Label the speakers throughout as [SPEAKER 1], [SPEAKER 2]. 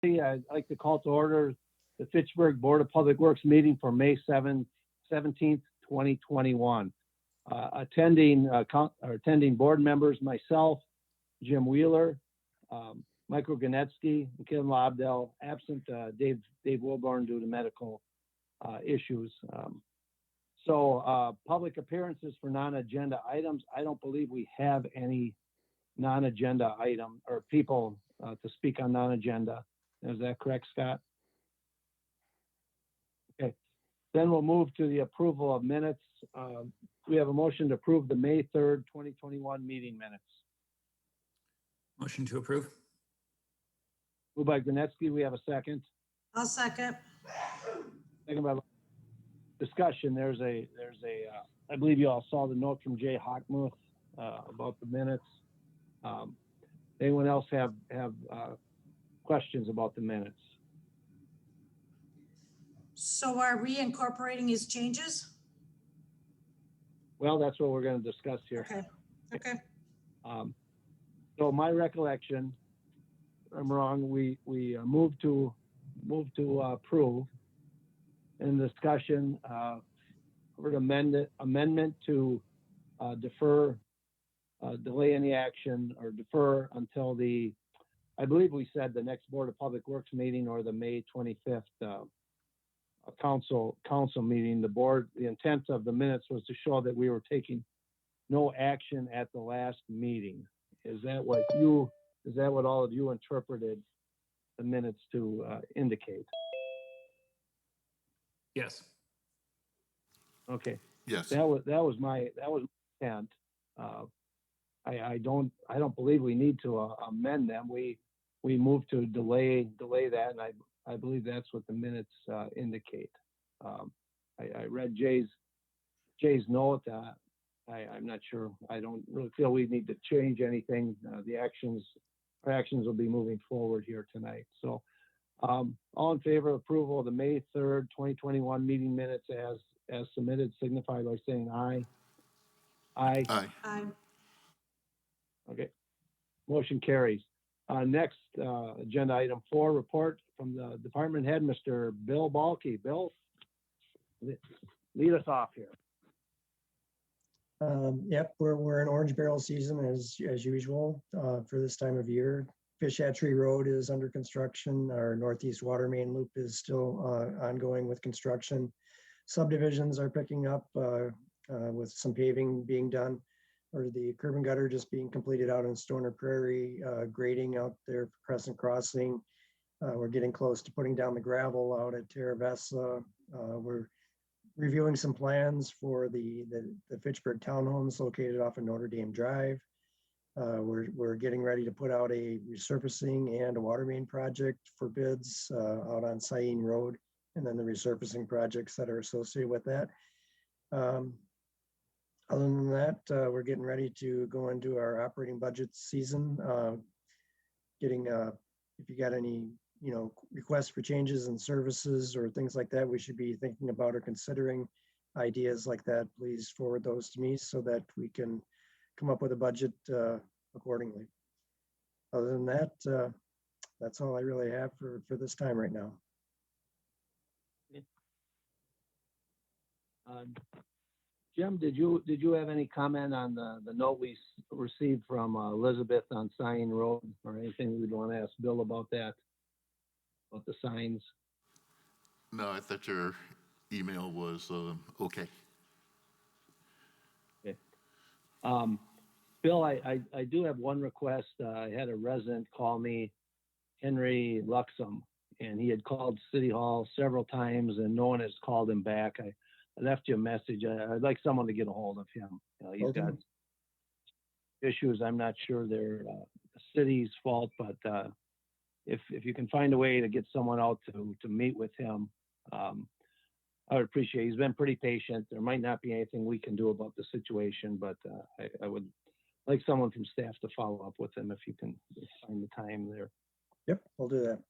[SPEAKER 1] I'd like to call to order the Fitchburg Board of Public Works meeting for May 17th, 2021. Attending board members, myself, Jim Wheeler, Michael Ganetsky, and Kim Lobdell, absent Dave Wilborn due to medical issues. Public appearances for non-agenda items. I don't believe we have any non-agenda item or people to speak on non-agenda. Is that correct, Scott? Okay. Then we'll move to the approval of minutes. We have a motion to approve the May 3rd, 2021 meeting minutes.
[SPEAKER 2] Motion to approve.
[SPEAKER 1] Moved by Granetsky. We have a second.
[SPEAKER 3] I'll second.
[SPEAKER 1] Second by discussion. I believe you all saw the note from Jay Hockmuth about the minutes. Anyone else have questions about the minutes?
[SPEAKER 3] So are we incorporating his changes?
[SPEAKER 1] Well, that's what we're going to discuss here.
[SPEAKER 3] Okay.
[SPEAKER 1] So my recollection, I'm wrong, we moved to approve in discussion for an amendment to delay any action or defer until I believe we said the next Board of Public Works meeting or the May 25th council meeting. The intent of the minutes was to show that we were taking no action at the last meeting. Is that what all of you interpreted the minutes to indicate?
[SPEAKER 2] Yes.
[SPEAKER 1] Okay.
[SPEAKER 4] Yes.
[SPEAKER 1] That was my intent. I don't believe we need to amend them. We moved to delay that, and I believe that's what the minutes indicate. I read Jay's note. I'm not sure. I don't really feel we need to change anything. Our actions will be moving forward here tonight. So, all in favor of approval of the May 3rd, 2021 meeting minutes as submitted, signify by saying aye. Aye.
[SPEAKER 4] Aye.
[SPEAKER 3] Aye.
[SPEAKER 1] Okay. Motion carries. Next, agenda item 4, report from the department head, Mr. Bill Balke. Bill, lead us off here.
[SPEAKER 5] Yep, we're in orange barrel season as usual for this time of year. Fish Hatchery Road is under construction. Our northeast water main loop is still ongoing with construction. Subdivisions are picking up with some paving being done, or the curb and gutter just being completed out in Stoner Prairie, grading out there for Crescent Crossing. We're getting close to putting down the gravel out at Terra Vesta. We're reviewing some plans for the Fitchburg townhomes located off of Notre Dame Drive. We're getting ready to put out a resurfacing and a water main project for bids out on Sain Road, and then the resurfacing projects that are associated with that. Other than that, we're getting ready to go into our operating budget season. If you got any, requests for changes in services or things like that, we should be thinking about or considering ideas like that. Please forward those to me so that we can come up with a budget accordingly. Other than that, that's all I really have for this time right now.
[SPEAKER 1] Jim, did you have any comment on the note we received from Elizabeth on Sain Road, or anything we'd want to ask Bill about that, about the signs?
[SPEAKER 4] No, I thought your email was okay.
[SPEAKER 1] Okay. Bill, I do have one request. I had a resident call me, Henry Luxem, and he had called City Hall several times and no one has called him back. I left you a message. I'd like someone to get a hold of him. He's got issues. I'm not sure they're the city's fault, but if you can find a way to get someone out to meet with him, I would appreciate it. He's been pretty patient. There might not be anything we can do about the situation, but I would like someone from staff to follow up with him if you can find the time there.
[SPEAKER 5] Yep, we'll do that.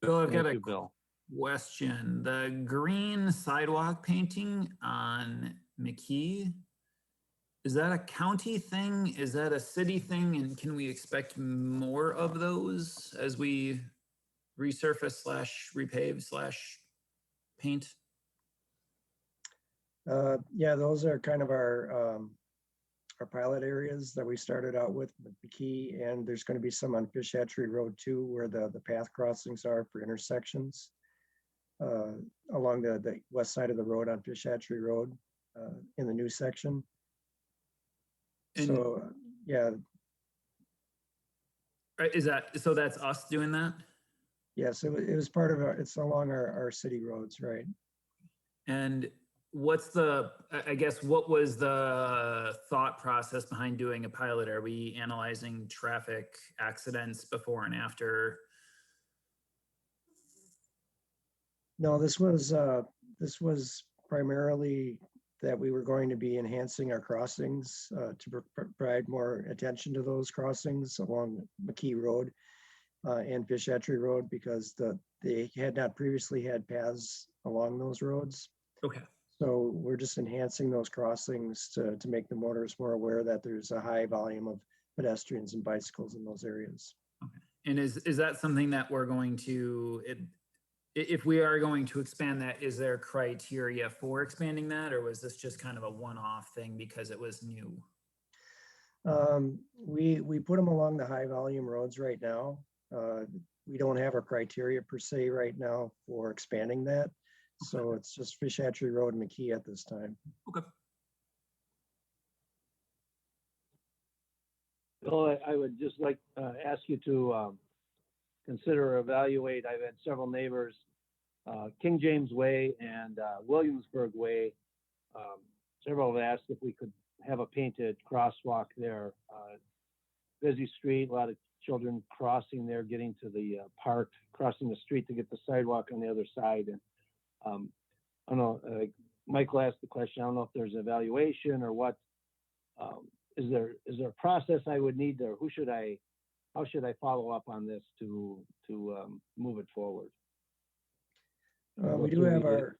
[SPEAKER 2] Bill, I've got
[SPEAKER 1] Thank
[SPEAKER 2] a
[SPEAKER 1] you, Bill.
[SPEAKER 2] question. The green sidewalk painting on McKee, is that a county thing? Is that a city thing? And can we expect more of those as we resurface slash repave slash paint?
[SPEAKER 5] Yeah, those are kind of our pilot areas that we started out with McKee, and there's going to be some on Fish Hatchery Road too, where the path crossings are for intersections along the west side of the road on Fish Hatchery Road in the new section.
[SPEAKER 2] And-
[SPEAKER 5] So, yeah,
[SPEAKER 2] Right, is that, so that's us doing that?
[SPEAKER 5] yes, it was part of it's along our city roads, right?
[SPEAKER 2] And what's the, I guess, what was the thought process behind doing a pilot? Are we analyzing traffic accidents before and after?
[SPEAKER 5] No, this was primarily that we were going to be enhancing our crossings to provide more attention to those crossings along McKee Road and Fish Hatchery Road, because they had not previously had paths along those roads.
[SPEAKER 2] Okay.
[SPEAKER 5] So we're just enhancing those crossings to make the motorists more aware that there's a high volume of pedestrians and bicycles in those areas.
[SPEAKER 2] Okay. And is that something that we're going to, if we are going to expand that, is there criteria for expanding that, or was this just kind of a one-off thing because it was new?
[SPEAKER 5] We put them along the high volume roads right now. We don't have a criteria per se right now for expanding that. So it's just Fish Hatchery Road and McKee at this time.
[SPEAKER 2] Okay.
[SPEAKER 1] Bill, I would just like ask you to consider or evaluate. I've had several neighbors, King James Way and Williamsburg Way. Several have asked if we could have a painted crosswalk there. Busy street, a lot of children crossing there, getting to the park, crossing the street to get the sidewalk on the other side. And I don't know, Michael asked the question, I don't know if there's evaluation or what. Is there a process I would need there? How should I follow up on this to move it forward?
[SPEAKER 5] We do have our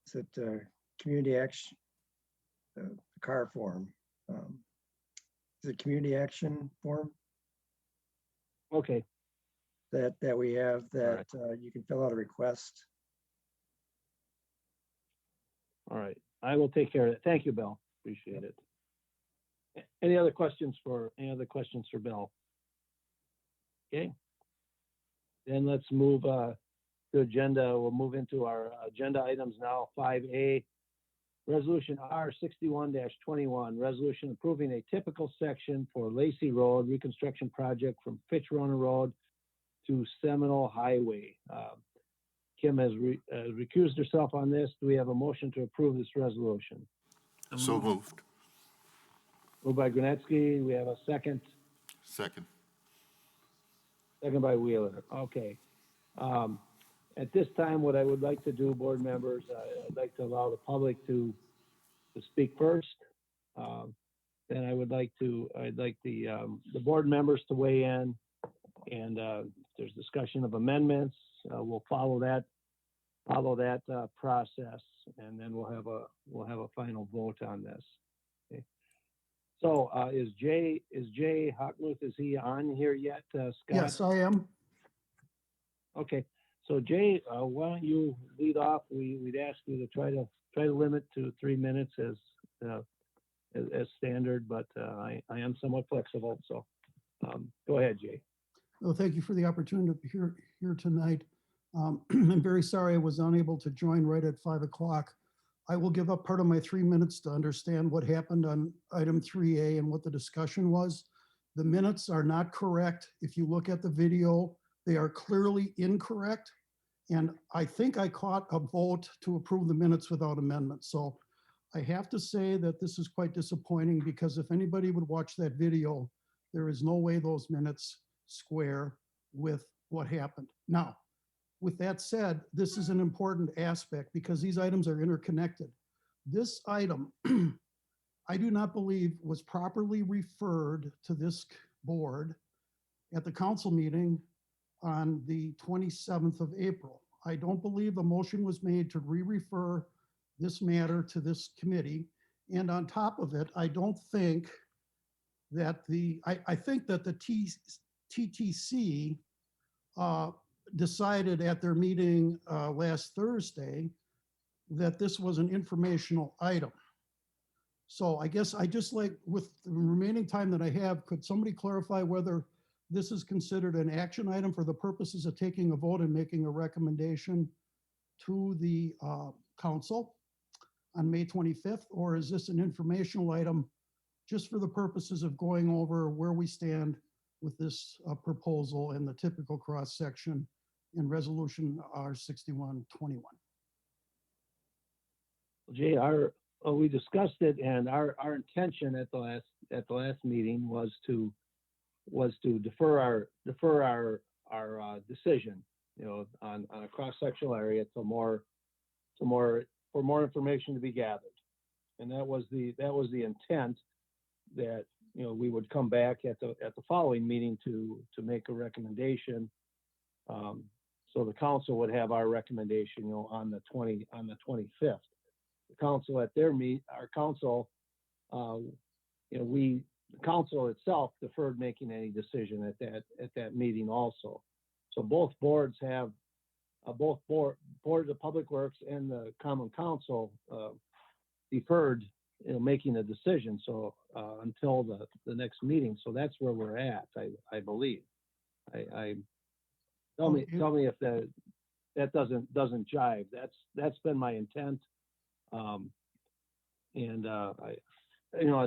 [SPEAKER 5] is it community action, the CAR form. Is it community action form
[SPEAKER 1] Okay,
[SPEAKER 5] that we have that
[SPEAKER 1] right.
[SPEAKER 5] you can fill out a request?
[SPEAKER 1] all right. I will take care of it. Thank you, Bill. Appreciate it. Any other questions for Bill? Okay. Then let's move to agenda. We'll move into our agenda items now. 5A, Resolution R61-21, resolution approving a typical section for Lacey Road reconstruction project from Fitchburg Road to Seminole Highway. Kim has recused herself on this. Do we have a motion to approve this resolution?
[SPEAKER 4] So moved.
[SPEAKER 1] Moved by Gronetsky. We have a second.
[SPEAKER 4] Second.
[SPEAKER 1] Second by Wheeler. Okay. At this time, what I would like to do, board members, I'd like to allow the public to speak first. Then I'd like the board members to weigh in, and if there's discussion of amendments, we'll follow that process, and then we'll have a final vote on this. Okay. So is Jay Hockmuth, is he on here yet, Scott?
[SPEAKER 6] Yes, I am.
[SPEAKER 1] Okay, so Jay, why don't you lead off? We'd ask you to try to limit to 3 minutes as standard, but I am somewhat flexible. So go ahead, Jay.
[SPEAKER 6] Well, thank you for the opportunity to be here tonight. I'm very sorry I was unable to join right at 5 o'clock. I will give up part of my 3 minutes to understand what happened on item 3A and what the discussion was. The minutes are not correct. If you look at the video, they are clearly incorrect. And I think I caught a vote to approve the minutes without amendment. So I have to say that this is quite disappointing, because if anybody would watch that video, there is no way those minutes square with what happened. Now, with that said, this is an important aspect because these items are interconnected. This item, I do not believe was properly referred to this board at the council meeting on the 27th of April. I don't believe a motion was made to re-refer this matter to this committee. And on top of it, I don't think that I think that the TTC decided at their meeting last Thursday that this was an informational item. So I guess I just like, with the remaining time that I have, could somebody clarify whether this is considered an action item for the purposes of taking a vote and making a recommendation to the council on May 25th? Or is this an informational item just for the purposes of going over where we stand with this proposal and the typical cross-section in resolution R6121?
[SPEAKER 1] Jay, we discussed it, and our intention at the last meeting was to defer our decision, on a cross-sectional area for more information to be gathered. And that was the intent, that, we would come back at the following meeting to make a recommendation. So the council would have our recommendation, on the 25th. The council at their the council itself deferred making any decision at that meeting also. So both boards have, Board of Public Works and the Common Council deferred, making a decision. So until the next meeting. So that's where we're at, I believe. Tell me if that doesn't jive. That's been my intent. As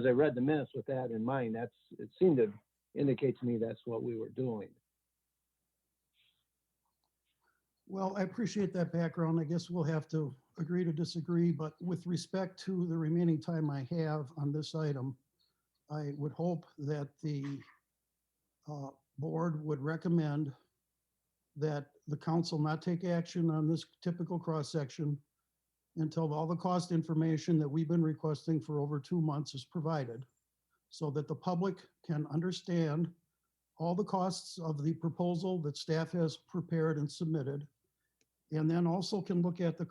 [SPEAKER 1] I read the minutes with that in mind, it seemed to indicate to me that's what we were doing.
[SPEAKER 6] Well, I appreciate that background. I guess we'll have to agree to disagree, but with respect to the remaining time I have on this item, I would hope that the board would recommend that the council not take action on this typical cross-section until all the cost information that we've been requesting for over 2 months is provided, so that the public can understand all the costs of the proposal that staff has prepared and submitted, and then also can look at the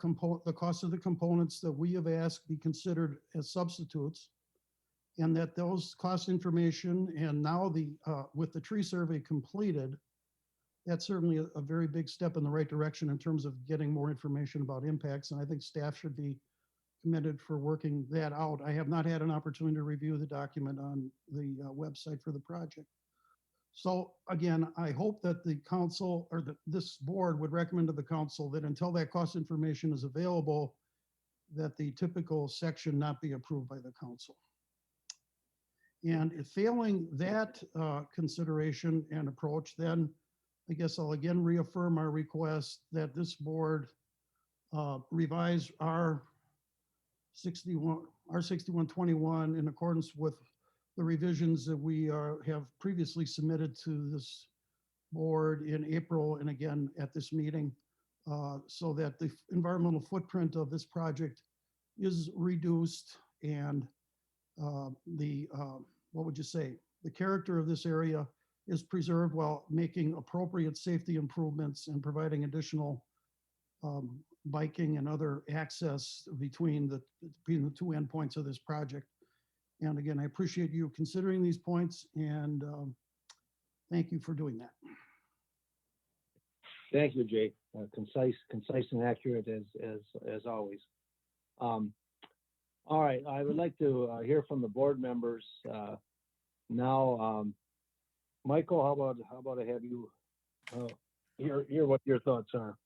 [SPEAKER 6] cost of the components that we have asked be considered as substitutes, and that those cost information, and now with the tree survey completed, that's certainly a very big step in the right direction in terms of getting more information about impacts. And I think staff should be commended for working that out. I have not had an opportunity to review the document on the website for the project. So again, I hope that the council, or this board, would recommend to the council that until that cost information is available, that the typical section not be approved by the council. And if failing that consideration and approach, then I guess I'll again reaffirm our request that this board revise our R6121 in accordance with the revisions that we have previously submitted to this board in April and again at this meeting, so that the environmental footprint of this project is reduced, and what would you say? The character of this area is preserved while making appropriate safety improvements and providing additional biking and other access between the two endpoints of this project. And again, I appreciate you considering these points, and thank you for doing that.
[SPEAKER 1] Thank you, Jay. Concise and accurate as always. All right, I would like to hear from the board members now. Michael, how about I have you hear what your thoughts are?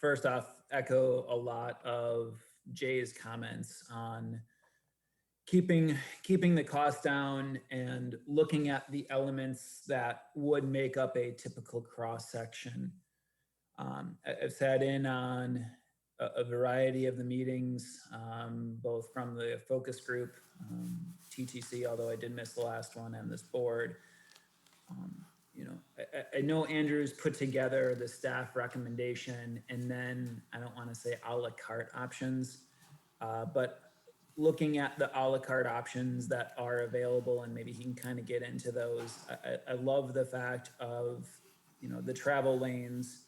[SPEAKER 2] First off, echo a lot of Jay's comments on keeping the cost down and looking at the elements that would make up a typical cross section. I've sat in on a variety of the meetings, both from the focus group, TTC, although I did miss the last one, and this board. I know Andrew's put together the staff recommendation, and then I don't want to say a la carte options, but looking at the a la carte options that are available, and maybe he can kind of get into those. I love the fact of, the travel lanes,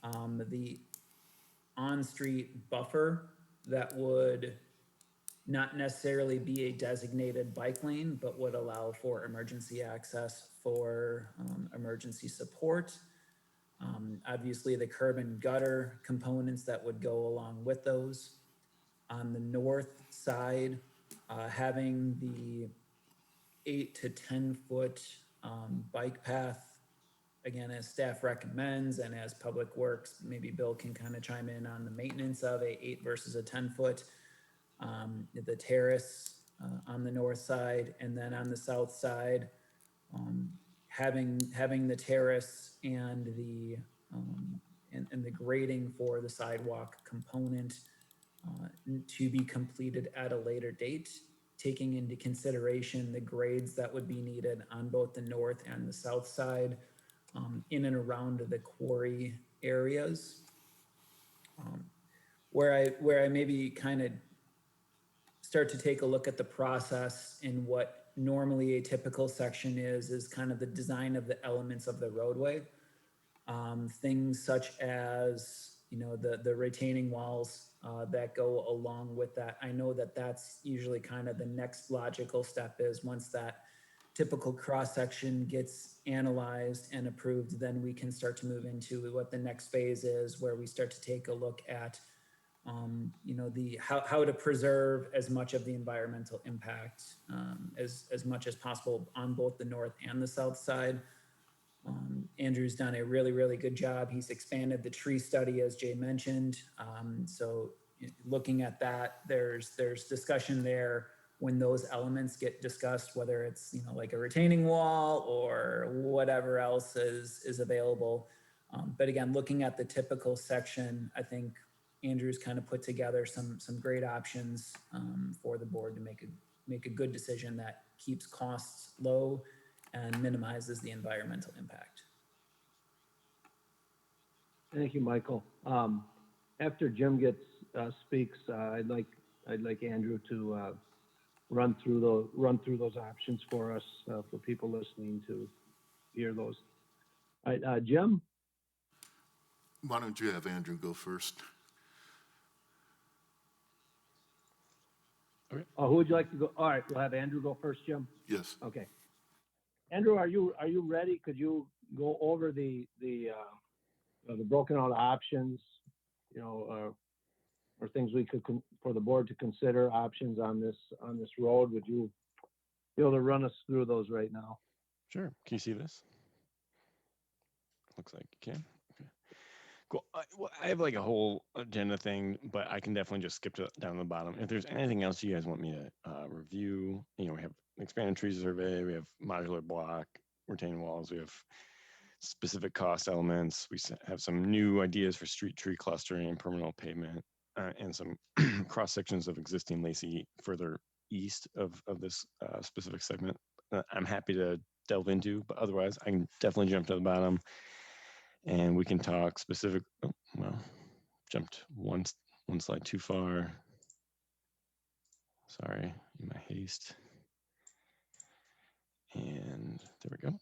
[SPEAKER 2] the on-street buffer that would not necessarily be a designated bike lane, but would allow for emergency access for emergency support. Obviously, the curb and gutter components that would go along with those. On the north side, having the 8 to 10 foot bike path, again, as staff recommends, and as Public Works, maybe Bill can kind of chime in on the maintenance of a 8 versus a 10 foot. The terrace on the north side, and then on the south side, having the terrace and the and the grading for the sidewalk component to be completed at a later date, taking into consideration the grades that would be needed on both the north and the south side, in and around the quarry areas. Where I maybe kind of start to take a look at the process and what normally a typical section is kind of the design of the elements of the roadway. Things such as, the retaining walls that go along with that. I know that that's usually kind of the next logical step, is once that typical cross-section gets analyzed and approved, then we can start to move into what the next phase is, where we start to take a look at how to preserve as much of the environmental impact as much as possible on both the north and the south side. Andrew's done a really, really good job. He's expanded the tree study, as Jay mentioned. So looking at that, there's discussion there when those elements get discussed, whether it's, like a retaining wall or whatever else is available. But again, looking at the typical section, I think Andrew's kind of put together some great options for the board to make a good decision that keeps costs low and minimizes the environmental impact.
[SPEAKER 1] Thank you, Michael. After Jim speaks, I'd like Andrew to run through those options for us, for people listening to hear those. All right, Jim?
[SPEAKER 4] Why don't you have Andrew go first?
[SPEAKER 1] Who would you like to go? All right, we'll have Andrew go first, Jim.
[SPEAKER 4] Yes.
[SPEAKER 1] Okay. Andrew, are you ready? Could you go over the broken out options, or things we could for the board to consider options on this road? Would you be able to run us through those right now?
[SPEAKER 7] Sure. Can you see this? Looks like you can. Okay. Cool. I have like a whole agenda thing, but I can definitely just skip down the bottom. If there's anything else you guys want me to review, we have expanded tree survey, we have modular block, retaining walls, we have specific cost elements, we have some new ideas for street tree clustering and permanent pavement, and some cross sections of existing Lacey further east of this specific segment. I'm happy to delve into, but otherwise I can definitely jump to the bottom and we can talk specific. Oh, well, jumped one slide too far. Sorry, in my haste. And there we go.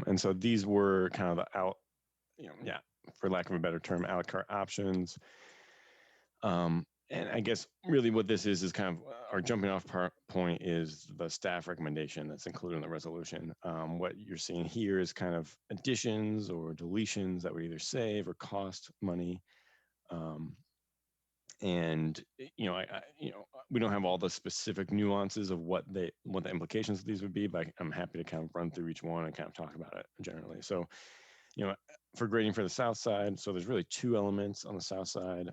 [SPEAKER 7] And so these were kind of the for lack of a better term, a la carte options. And I guess really what this is kind of our jumping off point is the staff recommendation that's included in the resolution. What you're seeing here is kind of additions or deletions that would either save or cost money. And we don't have all the specific nuances of what the implications of these would be, but I'm happy to kind of run through each one and kind of talk about it generally. So, for grading for the south side, so there's really two elements on the south side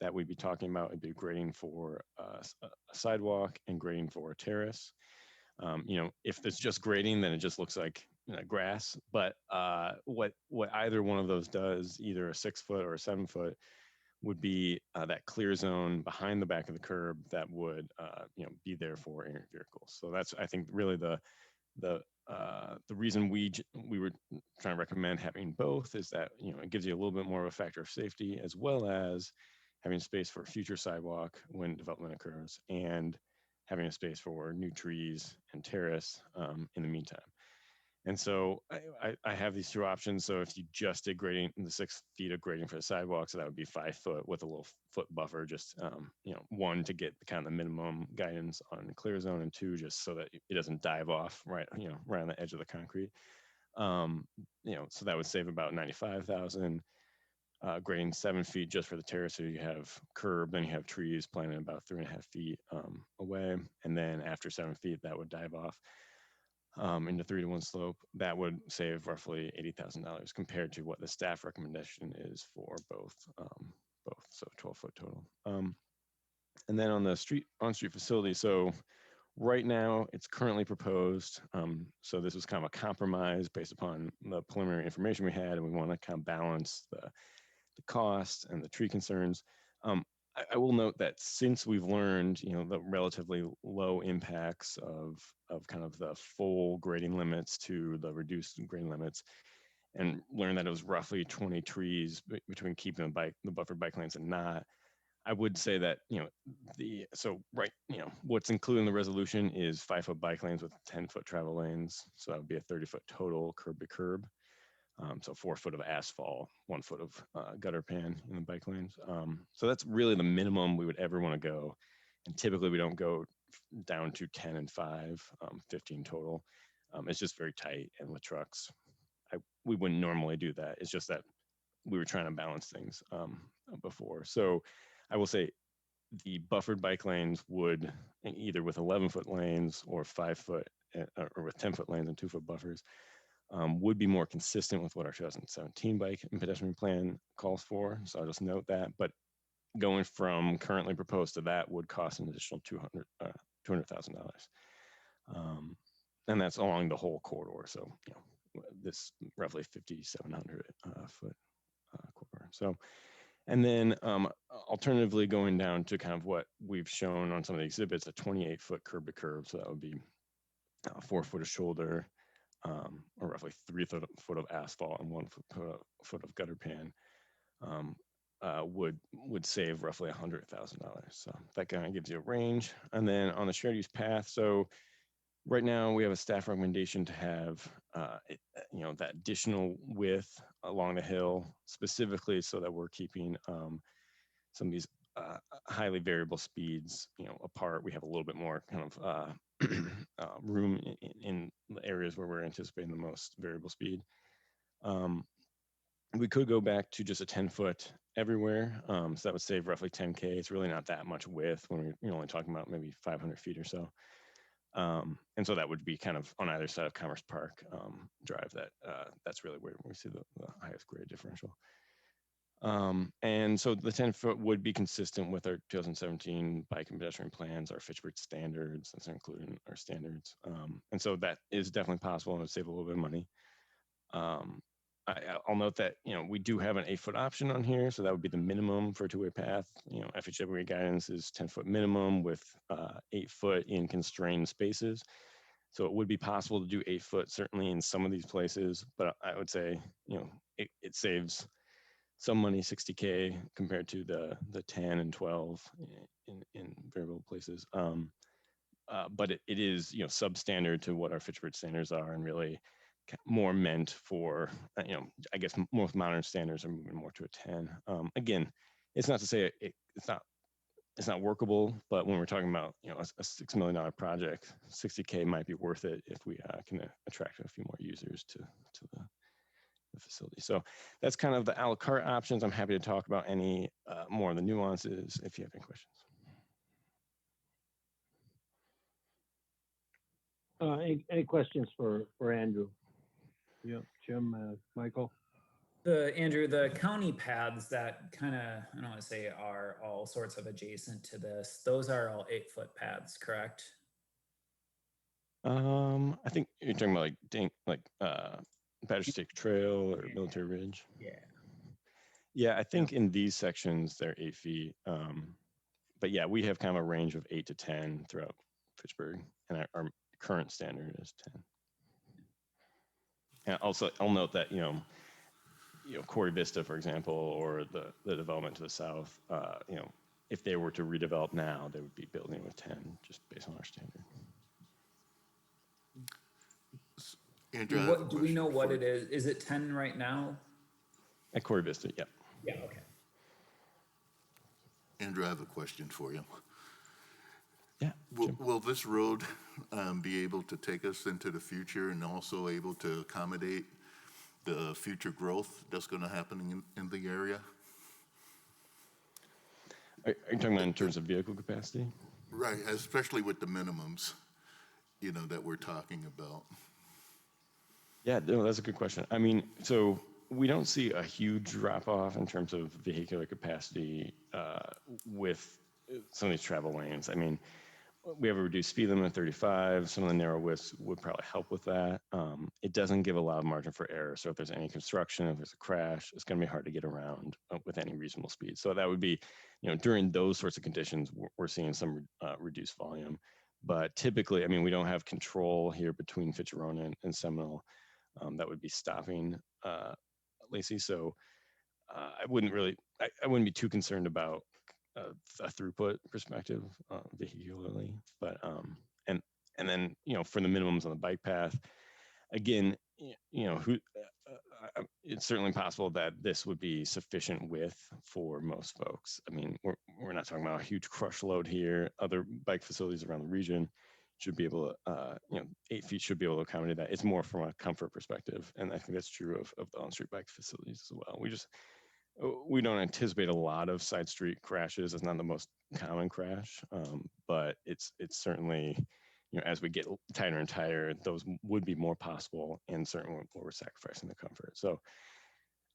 [SPEAKER 7] that we'd be talking about. It'd be grading for a sidewalk and grading for a terrace. If it's just grading, then it just looks like grass. But what either one of those does, either a 6 foot or a 7 foot, would be that clear zone behind the back of the curb that would be there for entering vehicles. So that's, I think, really the reason we were trying to recommend having both is that it gives you a little bit more of a factor of safety, as well as having space for future sidewalk when development occurs, and having a space for new trees and terrace in the meantime. And so I have these two options. So if you just did grading, the 6 feet of grading for the sidewalk, so that would be 5 foot with a little foot buffer, just, you know, one, to get kind of the minimum guidance on the clear zone, and two, just so that it doesn't dive off right, you know, right on the edge of the concrete. You know, so that would save about 95,000. Grading 7 feet just for the terrace, so you have curb, then you have trees planted about 3.5 feet away, and then after 7 feet, that would dive off into 3-to-1 slope. That would save roughly $80,000 compared to what the staff recommendation is for both, so 12-foot total. And then on the on-street facility, so right now it's currently proposed. So this was kind of a compromise based upon the preliminary information we had, and we want to kind of balance the cost and the tree concerns. I will note that since we've learned, you know, the relatively low impacts of kind of the full grading limits to the reduced grading limits, and learned that it was roughly 20 trees between keeping the buffered bike lanes and not, I would say that, you know, you know, what's included in the resolution is 5-foot bike lanes with 10-foot travel lanes. So that would be a 30-foot total curb to curb. So 4 foot of asphalt, 1 foot of gutter pan in the bike lanes. So that's really the minimum we would ever want to go. And typically we don't go down to 10 and 5, 15 total. It's just very tight, and with trucks, we wouldn't normally do that. It's just that we were trying to balance things before. So I will say the buffered bike lanes would, either with 11-foot lanes or 5-foot, or with 10-foot lanes and 2-foot buffers, would be more consistent with what our 2017 bike and pedestrian plan calls for. So I'll just note that. But going from currently proposed to that would cost an additional $200,000. And that's along the whole corridor. So, you know, this roughly 5,700 foot corridor. So, and then alternatively, going down to kind of what we've shown on some of the exhibits, a 28-foot curb to curb. So that would be 4 foot of shoulder, or roughly 3 foot of asphalt and 1 foot of gutter pan, would save roughly $100,000. So that kind of gives you a range. And then on the shared use path, so right now we have a staff recommendation to have, you know, that additional width along the hill, specifically so that we're keeping some of these highly variable speeds, you know, apart. We have a little bit more kind of room in the areas where we're anticipating the most variable speed. We could go back to just a 10-foot everywhere. So that would save roughly 10K. It's really not that much width when we're only talking about maybe 500 feet or so. And so that would be kind of on either side of Commerce Park Drive. That's really where we see the highest grade differential. And so the 10-foot would be consistent with our 2017 bike and pedestrian plans, our Fitchburg standards, that's including our standards. And so that is definitely possible, and it would save a little bit of money. I'll note that, you know, we do have an 8-foot option on here, so that would be the minimum for a two-way path. You know, FHWA guidance is 10-foot minimum with 8 foot in constrained spaces. So it would be possible to do 8 foot, certainly in some of these places, but I would say, you know, it saves some money, 60K, compared to the 10 and 12 in variable places. But it is, you know, substandard to what our Fitchburg standards are, and really more meant for, you know, I guess most modern standards are moving more to a 10. Again, it's not to say it's not workable, but when we're talking about, you know, a $6 million project, 60K might be worth it if we can attract a few more users to the facility. So that's kind of the a la carte options. I'm happy to talk about any more of the nuances if you have any questions.
[SPEAKER 1] Any questions for Andrew? Yeah, Jim, Michael?
[SPEAKER 2] Andrew, the county paths that kind of, I don't want to say are all sorts of adjacent to this, those are all 8-foot paths, correct?
[SPEAKER 7] I think you're talking about like Badger State Trail or Military Ridge.
[SPEAKER 2] Yeah.
[SPEAKER 7] Yeah, I think in these sections they're 8 feet. But yeah, we have kind of a range of 8 to 10 throughout Fitchburg, and our current standard is 10. And also, I'll note that, you know, Corey Vista, for example, or the development to the south, you know, if they were to redevelop now, they would be building with 10, just based on our standard.
[SPEAKER 4] Andrew, I have a
[SPEAKER 2] What, do we know
[SPEAKER 4] question
[SPEAKER 2] what
[SPEAKER 4] for
[SPEAKER 2] it is? Is it 10 right now?
[SPEAKER 7] At Corey Vista, yeah.
[SPEAKER 2] Yeah, okay.
[SPEAKER 4] Andrew, I have a question for you.
[SPEAKER 7] Yeah. Jim.
[SPEAKER 4] Will this road be able to take us into the future and also able to accommodate the future growth that's going to happen in the area?
[SPEAKER 7] Are you talking about in terms of vehicle capacity?
[SPEAKER 4] Right, especially with the minimums, that we're talking about.
[SPEAKER 7] Yeah, no, that's a good question. I mean, so we don't see a huge drop off in terms of vehicular capacity with some of these travel lanes. I mean, we have a reduced speed limit of 35. Some of the narrow widths would probably help with that. It doesn't give a lot of margin for error. So if there's any construction, if there's a crash, it's going to be hard to get around with any reasonable speed. So that would be, during those sorts of conditions, we're seeing some reduced volume. But typically, I mean, we don't have control here between Fitchburg and Seminole. That would be stopping Lacey. So I wouldn't be too concerned about a throughput perspective vehicularly, but and then for the minimums on the bike path, again, it's certainly possible that this would be sufficient width for most folks. I mean, we're not talking about a huge crush load here. Other bike facilities around the region should be able to, 8 feet should be able to accommodate that. It's more from a comfort perspective, and I think that's true of the on-street bike facilities as well. We don't anticipate a lot of side street crashes. It's not the most common crash, but it's certainly, as we get tighter and tighter, those would be more possible, and certainly where we're sacrificing the comfort. So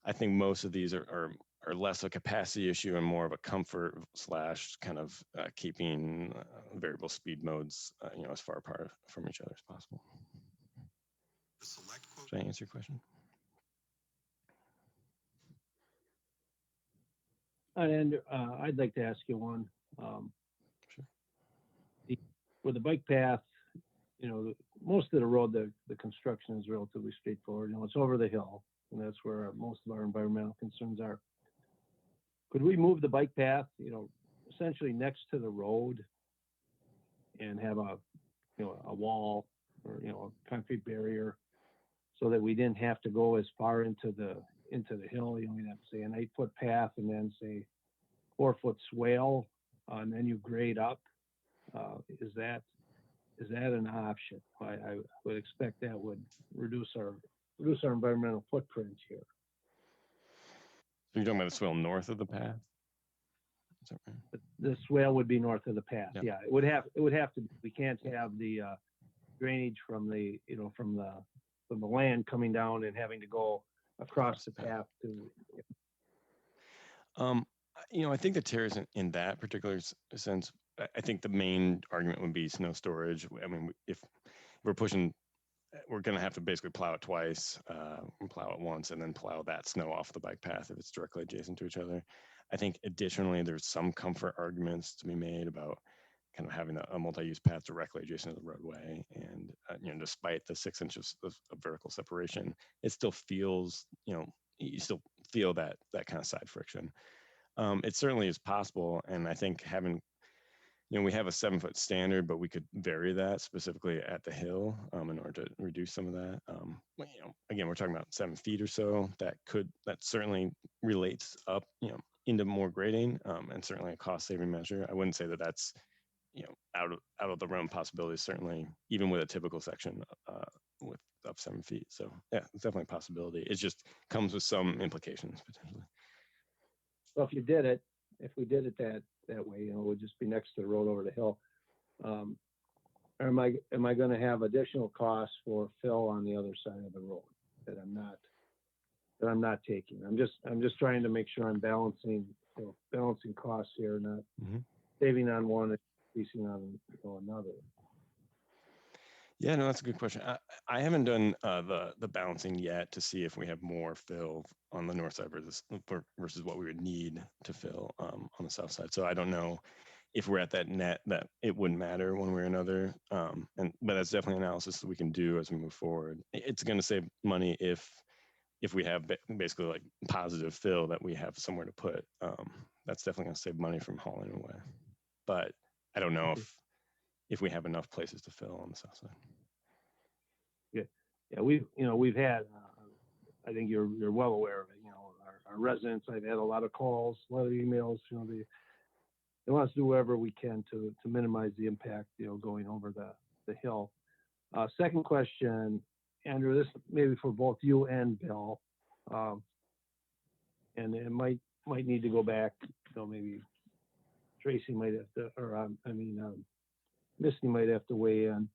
[SPEAKER 7] I think most of these are less a capacity issue and more of a comfort / kind of keeping variable speed modes, as far apart from each other as possible. Did I answer your question?
[SPEAKER 1] And I'd like to ask you one.
[SPEAKER 7] Sure.
[SPEAKER 1] With the bike path, most of the road, the construction is relatively straightforward. It's over the hill, and that's where most of our environmental concerns are. Could we move the bike path, essentially next to the road, and have a wall or a concrete barrier, so that we didn't have to go as far into the hill? We'd have to say an 8-foot path and then say 4-foot swale, and then you grade up. Is that an option? I would expect that would reduce our environmental footprint here.
[SPEAKER 7] So you're talking about the swale north of the path? Is that right?
[SPEAKER 1] The swale would be north of the path.
[SPEAKER 7] Yep.
[SPEAKER 1] Yeah, it would have to. We can't have the drainage from the land coming down and having to go across the path to.
[SPEAKER 7] I think that Terry's in that particular sense. I think the main argument would be snow storage. I mean, if we're pushing, we're going to have to basically plow it twice, plow it once, and then plow that snow off the bike path if it's directly adjacent to each other. I think additionally, there's some comfort arguments to be made about kind of having a multi-use path directly adjacent to the roadway. And, despite the 6 inches of vertical separation, it still feels, you still feel that kind of side friction. It certainly is possible. And I think having, we have a 7-foot standard, but we could vary that specifically at the hill in order to reduce some of that. Again, we're talking about 7 feet or so. That certainly relates up, into more grading, and certainly a cost saving measure. I wouldn't say that that's, out of the realm possibilities, certainly, even with a typical section with up 7 feet. So yeah, it's definitely a possibility. It just comes with some implications potentially.
[SPEAKER 1] Well, if we did it that way, it would just be next to the road over the hill. Am I going to have additional costs for fill on the other side of the road that I'm not taking? I'm just trying to make sure I'm balancing costs here, not saving on one and increasing on another.
[SPEAKER 7] Yeah, no, that's a good question. I haven't done the balancing yet to see if we have more fill on the north side versus what we would need to fill on the south side. So I don't know if we're at that net that it wouldn't matter one way or another. But that's definitely analysis that we can do as we move forward. It's going to save money if we have basically like positive fill that we have somewhere to put. That's definitely going to save money from hauling away. But I don't know if we have enough places to fill on the south side.
[SPEAKER 1] Yeah. yeah, we've had, I think you're well aware of it, our residents, I've had a lot of calls, a lot of emails, they want us to do whatever we can to minimize the impact, going over the hill. Second question, Andrew, this may be for both you and Bill. And it might need to go back, maybe Tracy might have to, or Misty might have to weigh in.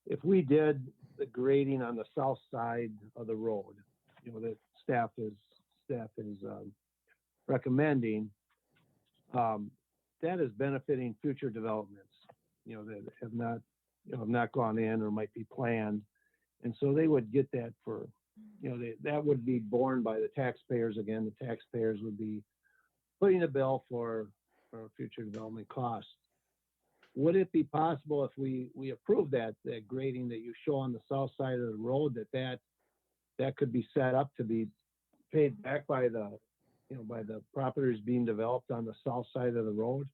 [SPEAKER 1] If we did the grading on the south side of the road, that staff is recommending, that is benefiting future developments, that have not gone in or might be planned. And so they would get that for, that would be borne by the taxpayers. Again, the taxpayers would be putting a bill for future development costs. Would it be possible if we approve that grading that you show on the south side of the road, that could be set up to be paid back by the properties being developed on the south side of the road?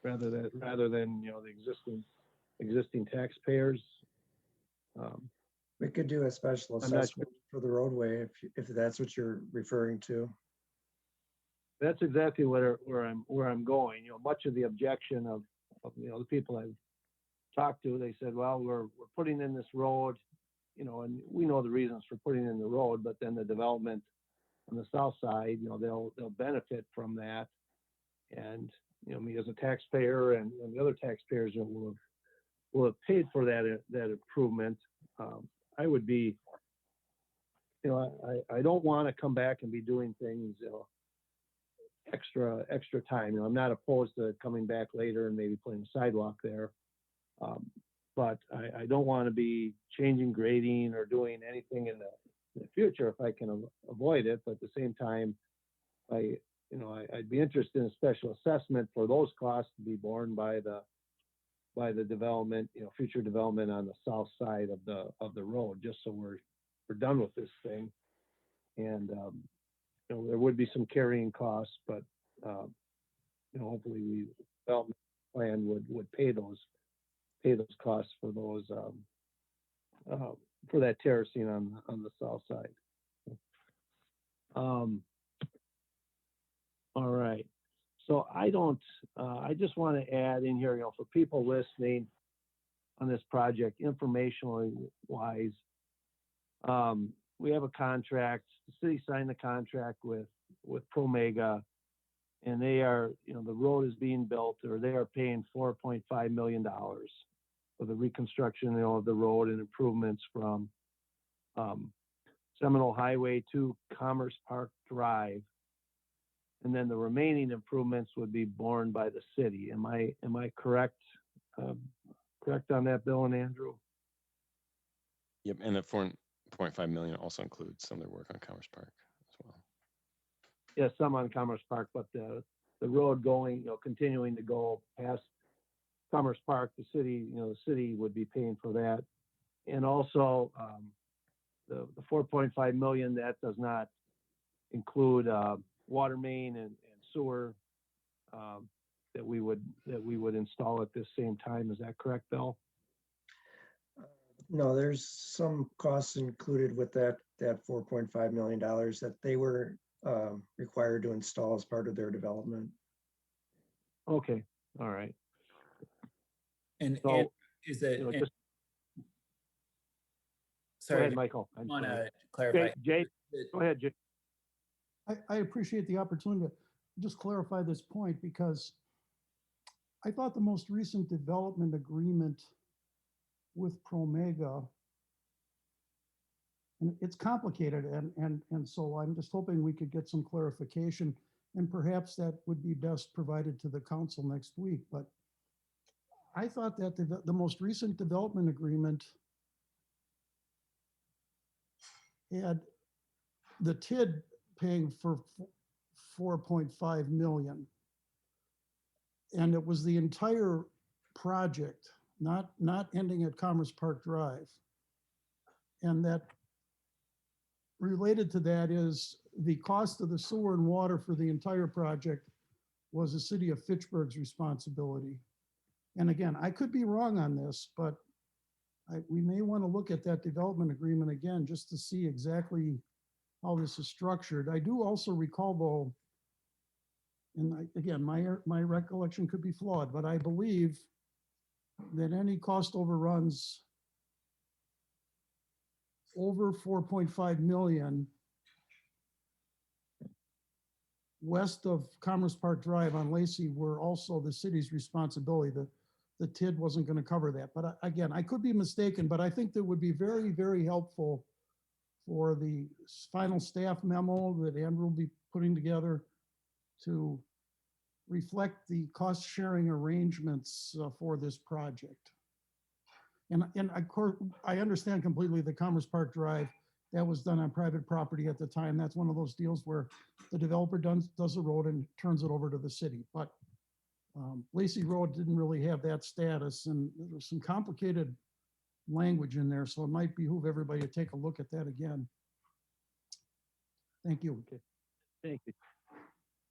[SPEAKER 1] Rather than the existing taxpayers?
[SPEAKER 5] We could do a special
[SPEAKER 1] I'm not
[SPEAKER 5] assessment for the roadway if that's what you're referring to.
[SPEAKER 1] That's exactly where I'm going. Much of the objection of the people I've talked to, they said, well, we're putting in this road, and we know the reasons for putting in the road, but then the development on the south side, they'll benefit from that. And me as a taxpayer and the other taxpayers will have paid for that improvement. I would be, I don't want to come back and be doing things, extra time. I'm not opposed to coming back later and maybe putting a sidewalk there. But I don't want to be changing grading or doing anything in the future if I can avoid it. But at the same time, I'd be interested in a special assessment for those costs to be borne by the development, future development on the south side of the road, just so we're done with this thing. And there would be some carrying costs, but hopefully the development plan would pay those costs for those for that terracing on the south side. All right. So I just want to add in here, for people listening on this project, informationally wise, we have a contract. The city signed the contract with Promega, and they are, the road is being built, or they are paying $4.5 million for the reconstruction, of the road and improvements from Seminole Highway to Commerce Park Drive. And then the remaining improvements would be borne by the city. Am I correct? Correct on that, Bill and Andrew?
[SPEAKER 7] Yep, and the 4.5 million also includes some of their work on Commerce Park as well.
[SPEAKER 1] Yeah, some on Commerce Park, but the road going, continuing to go past Commerce Park, the city would be paying for that. And also the 4.5 million, that does not include water main and sewer that we would install at this same time. Is that correct, Bill?
[SPEAKER 5] No, there's some costs included with that $4.5 million that they were required to install as part of their development.
[SPEAKER 1] Okay, all right.
[SPEAKER 2] And
[SPEAKER 1] So,
[SPEAKER 2] is it,
[SPEAKER 1] just go
[SPEAKER 2] sorry,
[SPEAKER 1] ahead, Michael.
[SPEAKER 2] I want to clarify.
[SPEAKER 1] Jay, go ahead, Jay.
[SPEAKER 6] I appreciate the opportunity to just clarify this point, because I thought the most recent development agreement with Promega, and it's complicated, and so I'm just hoping we could get some clarification, and perhaps that would be best provided to the council next week. But I thought that the most recent development agreement had the TID paying for 4.5 million. And it was the entire project, not ending at Commerce Park Drive. And that related to that is the cost of the sewer and water for the entire project was the city of Fitchburg's responsibility. And again, I could be wrong on this, but we may want to look at that development agreement again, just to see exactly how this is structured. I do also recall though, and again, my recollection could be flawed, but I believe that any cost overruns over 4.5 million west of Commerce Park Drive on Lacey were also the city's responsibility. The TID wasn't going to cover that. But again, I could be mistaken, but I think that would be very, very helpful for the final staff memo that Andrew will be putting together to reflect the cost sharing arrangements for this project. And of course, I understand completely the Commerce Park Drive, that was done on private property at the time. That's one of those deals where the developer does the road and turns it over to the city. But Lacey Road didn't really have that status, and there was some complicated language in there, so it might behoove everybody to take a look at that again. Thank you.
[SPEAKER 1] Okay. Thank you.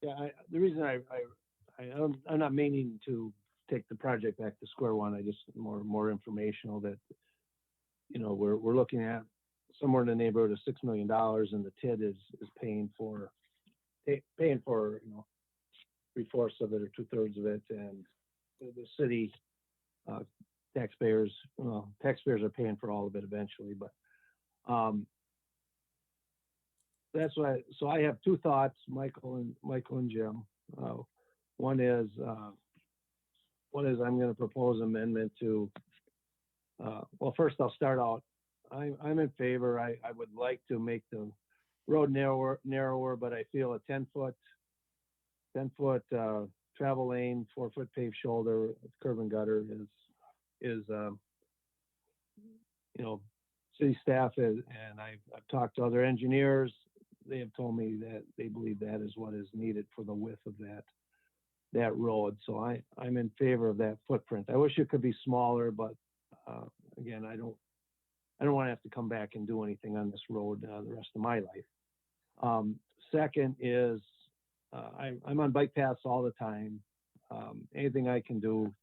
[SPEAKER 1] Yeah, the reason I'm not meaning to take the project back to square one. I just more informational that, you know, we're looking at somewhere in the neighborhood of $6 million, and the TID is paying for, you know, 3/4 of it or 2/3 of it, and the city taxpayers are paying for all of it eventually. But that's why. So I have two thoughts, Michael and Jim. One is I'm going to propose amendment to. Well, first I'll start out. I'm in favor. I would like to make the road narrower, but I feel a 10-foot travel lane, 4-foot paved shoulder, curb and gutter is you know, city staff and I've talked to other engineers. They have told me that they believe that is what is needed for the width of that road. So I'm in favor of that footprint. I wish it could be smaller, but again, I don't want to have to come back and do anything on this road the rest of my life. Second is I'm on bike paths all the time. Anything I can do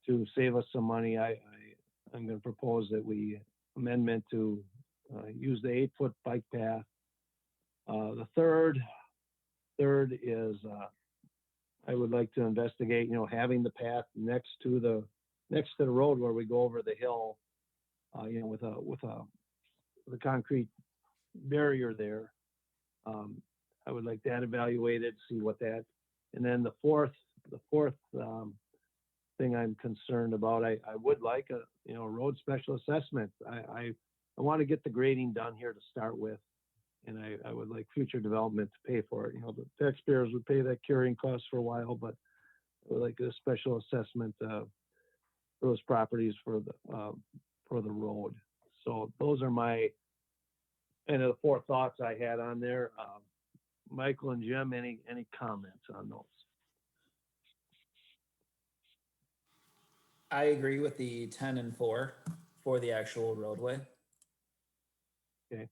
[SPEAKER 1] to save us some money, I'm going to propose that we amendment to use the 8-foot bike path. The third is I would like to investigate, you know, having the path next to the road where we go over the hill, you know, with a concrete barrier there. I would like that evaluated, see what that, and then the fourth thing I'm concerned about, I would like a, you know, road special assessment. I want to get the grading done here to start with, and I would like future development to pay for it. You know, the taxpayers would pay that carrying cost for a while, but I would like a special assessment for those properties for the road. So those are my and the four thoughts I had on there. Michael and Jim, any comments on those?
[SPEAKER 2] I agree with the 10 and 4 for the actual roadway.
[SPEAKER 1] Okay.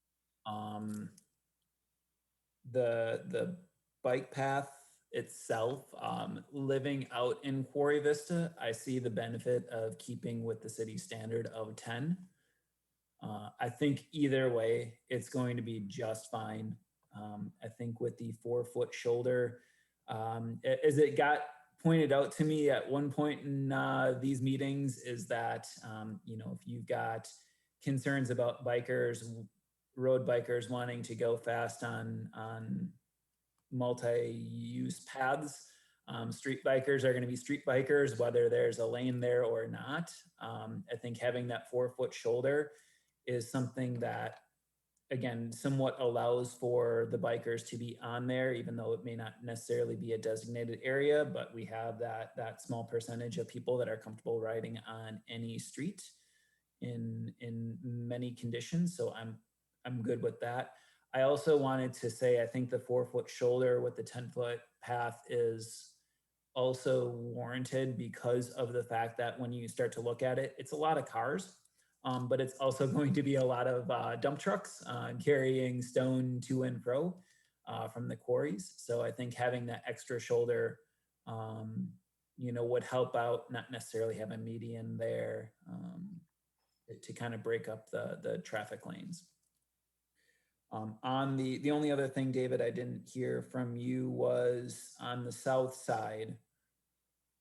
[SPEAKER 2] The bike path itself, living out in Quarry Vista, I see the benefit of keeping with the city standard of 10. I think either way, it's going to be just fine. I think with the 4-foot shoulder, as it got pointed out to me at one point in these meetings, is that, you know, if you've got concerns about road bikers wanting to go fast on multi-use paths, street bikers are going to be street bikers, whether there's a lane there or not. I think having that 4-foot shoulder is something that, again, somewhat allows for the bikers to be on there, even though it may not necessarily be a designated area, but we have that small percentage of people that are comfortable riding on any street in many conditions. So I'm good with that. I also wanted to say, I think the 4-foot shoulder with the 10-foot path is also warranted because of the fact that when you start to look at it, it's a lot of cars. But it's also going to be a lot of dump trucks carrying stone to and fro from the quarries. So I think having that extra shoulder, you know, would help out, not necessarily have a median there. to kind of break up the traffic lanes. On the only other thing, David, I didn't hear from you was on the south side.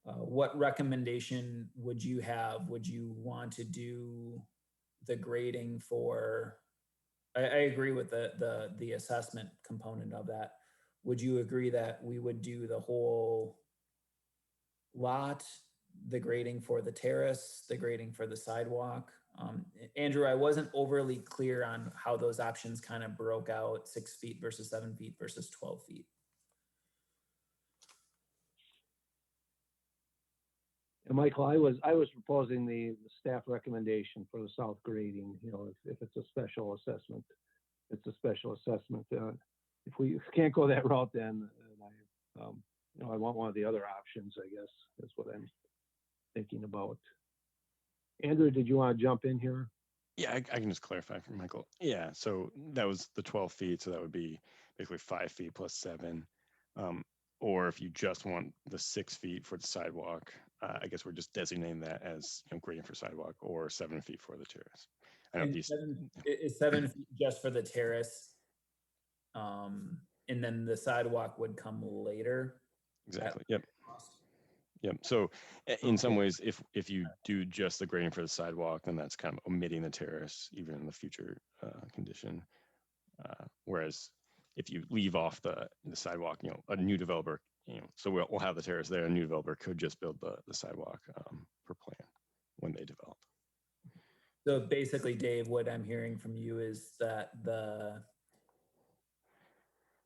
[SPEAKER 2] What recommendation would you have? Would you want to do the grading for? I agree with the assessment component of that. Would you agree that we would do the whole lot, the grading for the terrace, the grading for the sidewalk? Andrew, I wasn't overly clear on how those options kind of broke out, 6 feet versus 7 feet versus 12 feet.
[SPEAKER 1] And Michael, I was proposing the staff recommendation for the south grading, you know, if it's a special assessment, it's a special assessment. If we can't go that route, then I, you know, I want one of the other options, I guess, is what I'm thinking about. Andrew, did you want to jump in here?
[SPEAKER 7] Yeah, I can just clarify for Michael. Yeah, so that was the 12 feet, so that would be basically 5 feet plus 7. Or if you just want the 6 feet for the sidewalk, I guess we're just designating that as, you know, grading for sidewalk, or 7 feet for the terrace. I know
[SPEAKER 2] And
[SPEAKER 7] these.
[SPEAKER 2] is 7 feet just for the terrace? And then the sidewalk would come later?
[SPEAKER 7] Exactly. Yep. Yep. So in some ways, if you do just the grading for the sidewalk, then that's kind of omitting the terrace, even in the future condition. Whereas if you leave off the sidewalk, you know, a new developer, you know, so we'll have the terrace there. A new developer could just build the sidewalk per plan when they develop.
[SPEAKER 2] So basically, Dave, what I'm hearing from you is that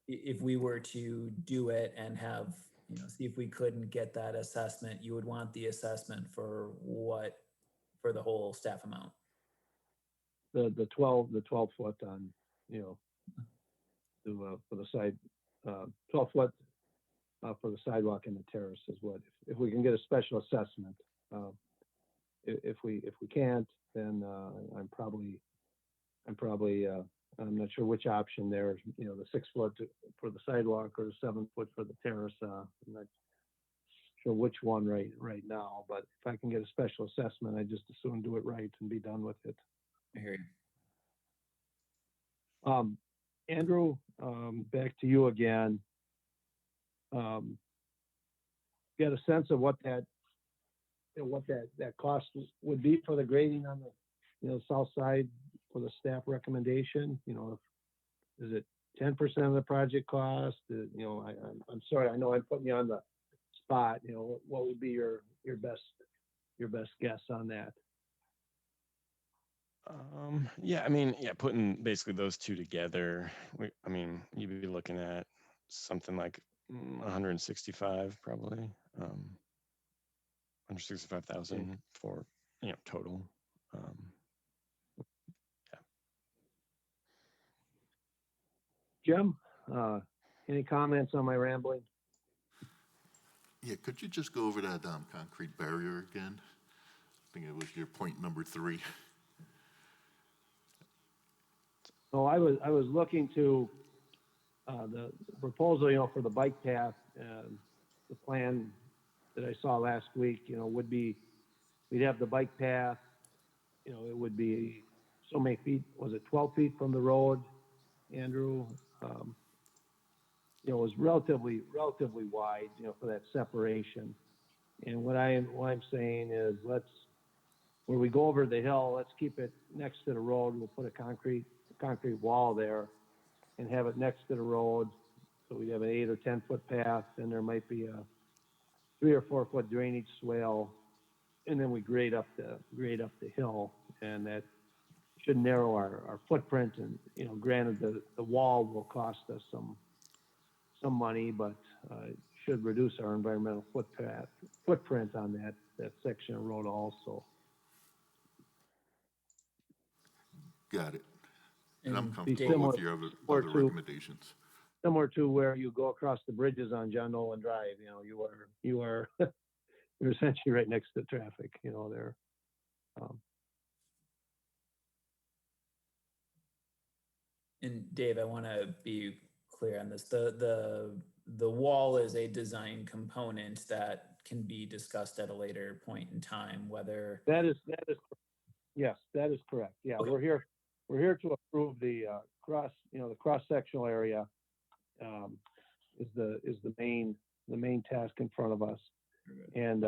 [SPEAKER 2] if we were to do it and have, you know, see if we couldn't get that assessment, you would want the assessment for what, for the whole staff amount?
[SPEAKER 1] The 12 foot on, you know, for the side, 12 foot for the sidewalk and the terrace is what, if we can get a special assessment. If we can't, then I'm not sure which option there, you know, the 6 foot for the sidewalk or the 7 foot for the terrace. I'm not sure which one right now, but if I can get a special assessment, I just as soon do it right and be done with it.
[SPEAKER 2] I hear you.
[SPEAKER 1] Andrew, back to you again. Get a sense of what that, you know, what that cost would be for the grading on the, you know, south side for the staff recommendation. You know, is it 10% of the project cost? You know, I'm sorry, I know I'm putting you on the spot. You know, what would be your best guess on that?
[SPEAKER 7] Yeah, I mean, yeah, putting basically those two together, I mean, you'd be looking at something like 165 probably, 165,000 for, you know, total.
[SPEAKER 1] Jim, any comments on my rambling?
[SPEAKER 4] Yeah, could you just go over that concrete barrier again? I think it was your point number 3.
[SPEAKER 1] So I was looking to the proposal, you know, for the bike path. The plan that I saw last week, you know, would be we'd have the bike path. You know, it would be so many feet. Was it 12 feet from the road, Andrew? You know, it was relatively wide. You know, for that separation. And what I'm saying is, when we go over the hill, let's keep it next to the road. We'll put a concrete wall there and have it next to the road. So we'd have an 8 or 10 foot path, and there might be a 3 or 4 foot drainage swale, and then we grade up the hill, and that should narrow our footprint. And, you know, granted, the wall will cost us some money, but should reduce our environmental footprint on that section of road also.
[SPEAKER 4] Got it. And I'm
[SPEAKER 2] And
[SPEAKER 4] comfortable with your other recommendations.
[SPEAKER 1] Similar to where you go across the bridges on John Nolan Drive. You know, you are you're essentially right next to traffic. You know, there.
[SPEAKER 2] And Dave, I want to be clear on this. The wall is a design component that can be discussed at a later point in time, whether
[SPEAKER 1] That is correct. Yes, that is correct. Yeah,
[SPEAKER 2] Okay.
[SPEAKER 1] we're here to approve the the cross-sectional area is the main task in front of us. And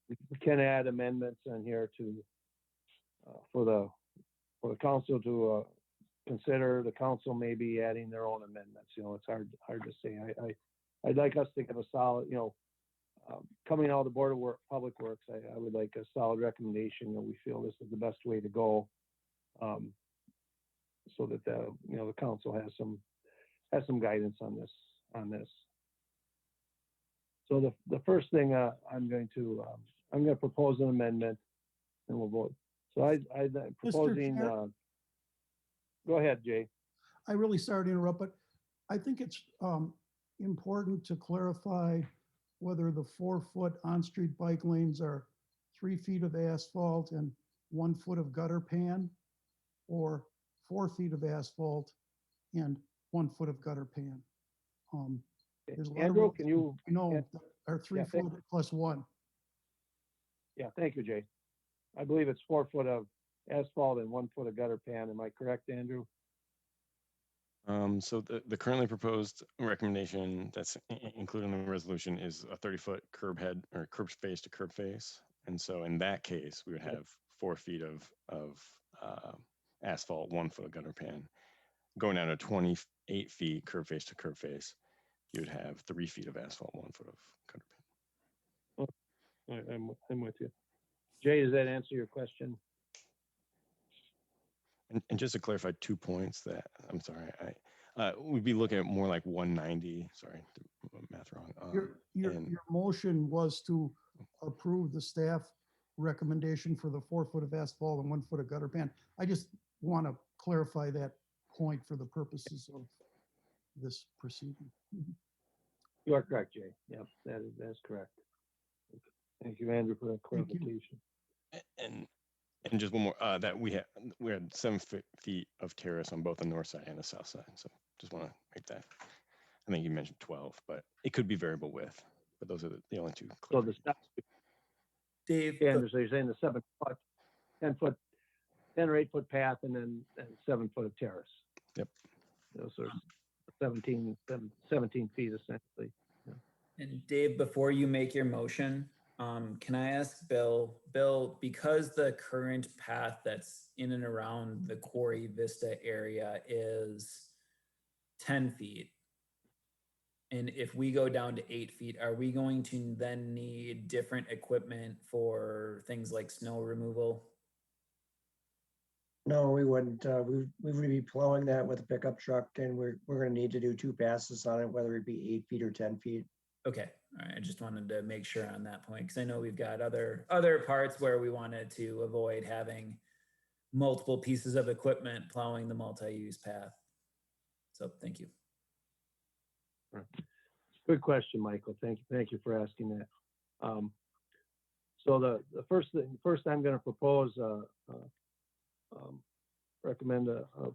[SPEAKER 1] we can add amendments in here to, for the council to consider. The council may be adding their own amendments. It's hard to say. I'd like us to give a solid, coming out of the Board of Public Works, I would like a solid recommendation that we feel this is the best way to go. So that the council has some guidance on this. So the first thing I'm going to propose an amendment, and we'll vote. So I'm proposing.
[SPEAKER 6] Chair?
[SPEAKER 1] Go ahead, Jay.
[SPEAKER 6] I'm really sorry to interrupt, but I think it's important to clarify whether the 4-foot on-street bike lanes are 3 feet of asphalt and 1 foot of gutter pan, or 4 feet of asphalt and 1 foot of gutter pan. There's a lot of
[SPEAKER 1] Andrew,
[SPEAKER 6] roads
[SPEAKER 1] can you?
[SPEAKER 6] we know are 3
[SPEAKER 1] Yeah,
[SPEAKER 6] foot plus 1.
[SPEAKER 1] Yeah, thank you, Jay. I believe it's 4 foot of asphalt and 1 foot of gutter pan. Am I correct, Andrew?
[SPEAKER 7] So the currently proposed recommendation that's included in the resolution is a 30-foot curb head or curb face to curb face. And so in that case, we would have 4 feet of asphalt, 1 foot of gutter pan. Going down to 28 feet curb face to curb face, you would have 3 feet of asphalt, 1 foot of gutter pan.
[SPEAKER 1] I'm with you. Jay, does that answer your question?
[SPEAKER 7] And just to clarify 2 points that, I'm sorry, we'd be looking at more like 190, sorry, math wrong.
[SPEAKER 6] Your
[SPEAKER 7] and-
[SPEAKER 6] motion was to approve the staff recommendation for the 4 foot of asphalt and 1 foot of gutter pan. I just want to clarify that point for the purposes of this proceeding.
[SPEAKER 1] You are correct, Jay. Yep, that's correct. Thank you, Andrew, for that
[SPEAKER 6] Thank you.
[SPEAKER 1] clarification.
[SPEAKER 7] And just one more, that we had 7 feet of terrace on both the north side and the south side. So just want to make that. I think you mentioned 12, but it could be variable width. But those are the only two.
[SPEAKER 1] So the steps,
[SPEAKER 2] Dave,
[SPEAKER 1] Andrew, so you're saying the 7 foot, 10 foot, 10 or 8 foot path, and then 7 foot of terrace.
[SPEAKER 7] Yep.
[SPEAKER 1] Those are 17 feet essentially.
[SPEAKER 2] and Dave, before you make your motion, can I ask Bill, because the current path that's in and around the Quarry Vista area is 10 feet, and if we go down to 8 feet, are we going to then need different equipment for things like snow removal?
[SPEAKER 5] No, we wouldn't. We would be plowing that with a pickup truck, and we're gonna need to do 2 passes on it, whether it be 8 feet or 10 feet.
[SPEAKER 2] Okay, all right, I just wanted to make sure on that point, because I know we've got other parts where we wanted to avoid having multiple pieces of equipment plowing the multi-use path. So thank you.
[SPEAKER 1] Good question, Michael. Thank you for asking that. So the first I'm going to propose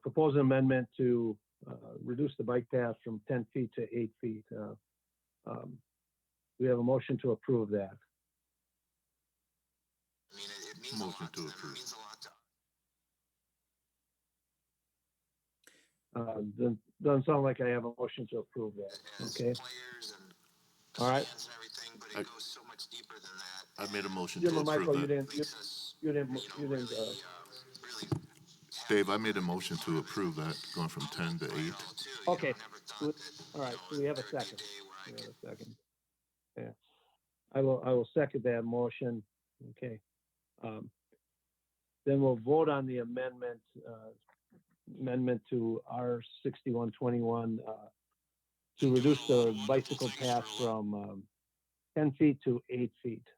[SPEAKER 1] propose an amendment to reduce the bike path from 10 feet to 8 feet. We have a motion to approve that.
[SPEAKER 4] I mean, it means motion to approve. It means a lot.
[SPEAKER 1] Doesn't sound like I have a motion to approve that. Okay. All right.
[SPEAKER 4] I made a motion
[SPEAKER 1] Jim
[SPEAKER 4] to
[SPEAKER 1] and
[SPEAKER 4] approve
[SPEAKER 1] Michael, you
[SPEAKER 4] that.
[SPEAKER 1] didn't.
[SPEAKER 4] Dave, I made a motion to approve that, going from 10 to 8.
[SPEAKER 1] Okay. All right. So we have a second. Yeah. I will second that motion. Okay. Then we'll vote on the amendment to R 6121 to reduce the bicycle path from 10 feet to 8 feet.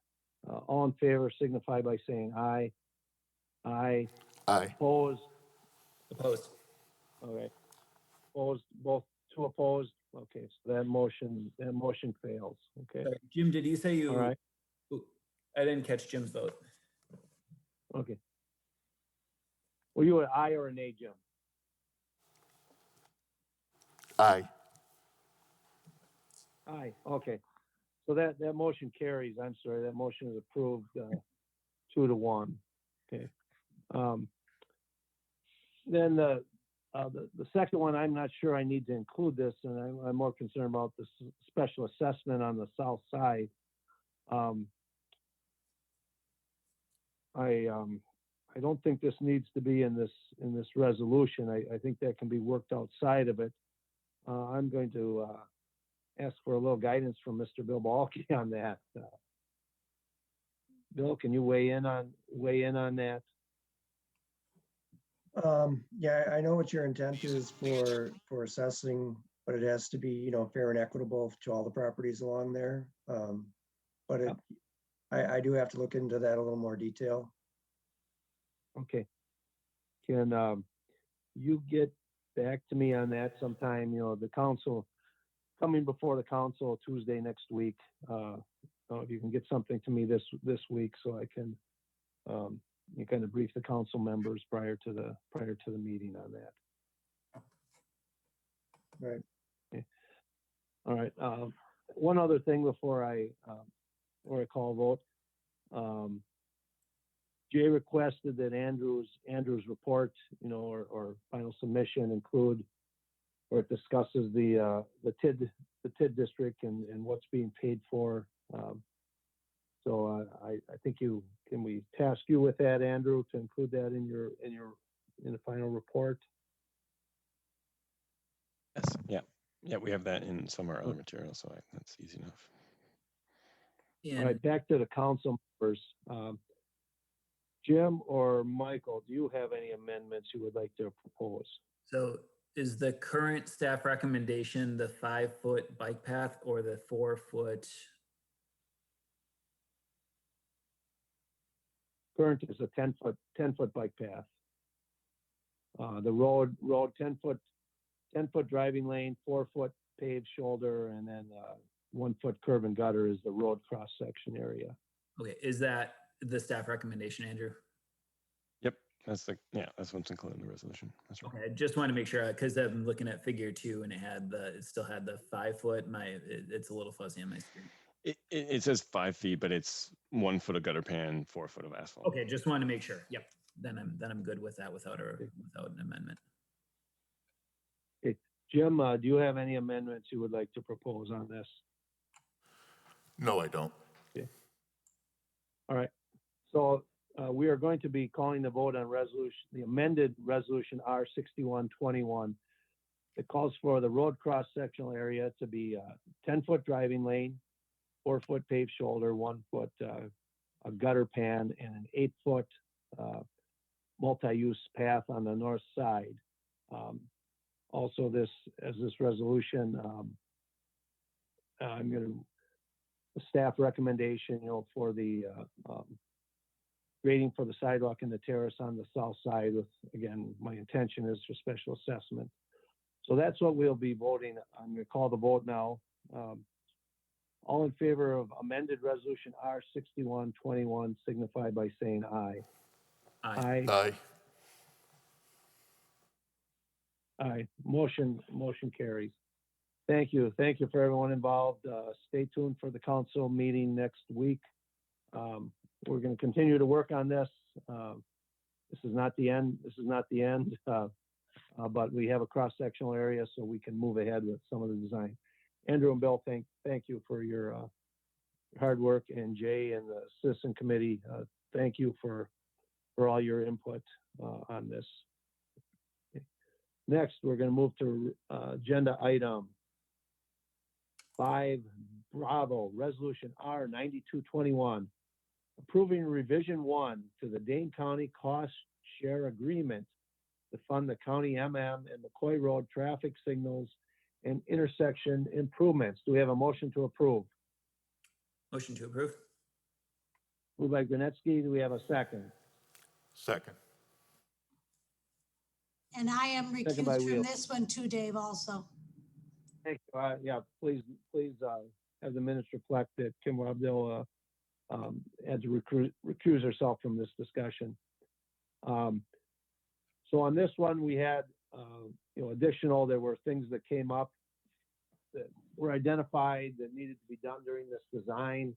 [SPEAKER 1] All in favor signify by saying aye. Aye.
[SPEAKER 4] Aye.
[SPEAKER 1] Opposed?
[SPEAKER 2] Opposed.
[SPEAKER 1] Okay. Opposed, both two opposed. Okay, so that motion fails. Okay.
[SPEAKER 2] Sorry, Jim, did you say you?
[SPEAKER 1] All right.
[SPEAKER 2] Ooh, I didn't catch Jim's vote.
[SPEAKER 1] Okay. Were you an aye or a nay, Jim?
[SPEAKER 4] Aye.
[SPEAKER 1] Aye. Okay. So that motion carries. I'm sorry. That motion is approved 2-1. Okay. Then the second one, I'm not sure I need to include this, and I'm more concerned about the special assessment on the south side. I don't think this needs to be in this resolution. I think that can be worked outside of it. I'm going to ask for a little guidance from Mr. Bill Balke on that. Bill, can you weigh in on that?
[SPEAKER 5] Yeah, I know what your intent is for assessing, but it has to be, you know, fair and equitable to all the properties along there. But
[SPEAKER 1] Yep.
[SPEAKER 5] I do have to look into that a little more detail.
[SPEAKER 1] Okay. Can you get back to me on that sometime? You know, the council, coming before the council Tuesday next week. If you can get something to me this week so I can you kind of brief the council members prior to the meeting on that.
[SPEAKER 5] Right.
[SPEAKER 1] Okay. All right. One other thing before I call vote. Jay requested that Andrew's report, you know, or final submission include, or it discusses the TID district and what's being paid for. So I think can we task you with that, Andrew, to include that in the final report?
[SPEAKER 7] Yes, yeah. Yeah, we have that in some of our other materials, so that's easy enough.
[SPEAKER 1] All right, back to the council members. Jim or Michael, do you have any amendments you would like to propose?
[SPEAKER 2] So is the current staff recommendation the 5-foot bike path or the 4-foot?
[SPEAKER 1] Current is a 10-foot bike path. The road 10-foot driving lane, 4-foot paved shoulder, and then 1-foot curb and gutter is the road cross section area.
[SPEAKER 2] Okay, is that the staff recommendation, Andrew?
[SPEAKER 7] Yep, that's what's included in the resolution. That's right.
[SPEAKER 2] Okay, I just want to make sure, because I'm looking at figure 2 and it still had the 5-foot. It's a little fuzzy on my screen.
[SPEAKER 7] It says 5 feet, but it's 1 foot of gutter pan, 4 foot of asphalt.
[SPEAKER 2] Okay, just wanted to make sure. Yep, then I'm good with that without an amendment.
[SPEAKER 1] Okay, Jim, do you have any amendments you would like to propose on this?
[SPEAKER 4] No, I don't.
[SPEAKER 1] Okay. All right. So we are going to be calling the vote on the amended resolution R6121. It calls for the road cross sectional area to be a 10-foot driving lane, 4-foot paved shoulder, 1-foot a gutter pan, and an 8-foot multi-use path on the north side. Also, this resolution, I'm going to the staff recommendation, you know, for the grading for the sidewalk and the terrace on the south side. With again, my intention is for special assessment. So that's what we'll be voting. I'm going to call the vote now. All in favor of amended resolution R6121 signify by saying aye.
[SPEAKER 2] Aye.
[SPEAKER 4] Aye.
[SPEAKER 1] Aye. Motion carries. Thank you. Thank you for everyone involved. Stay tuned for the council meeting next week. We're going to continue to work on this. This is not the end. But we have a cross-sectional area so we can move ahead with some of the design. Andrew and Bill, thank you for your hard work, and Jay and the citizen committee, thank you for all your input on this. Okay. Next, we're going to move to agenda item 5 Bravo, resolution R9221, approving revision 1 to the Dane County cost share agreement to fund the county MM and McCoy Road traffic signals and intersection improvements. Do we have a motion to approve?
[SPEAKER 2] Motion to approve.
[SPEAKER 1] Moved by Granetsky. Do we have a second?
[SPEAKER 4] Second.
[SPEAKER 3] And I am
[SPEAKER 1] Second by
[SPEAKER 3] recused from
[SPEAKER 1] Wheel.
[SPEAKER 3] this one too, Dave, also.
[SPEAKER 1] Thank you. Yeah, please have the minutes reflect that Kim Robdell had to recuse herself from this discussion. So on this one, we had, additional, there were things that came up that were identified that needed to be done during this design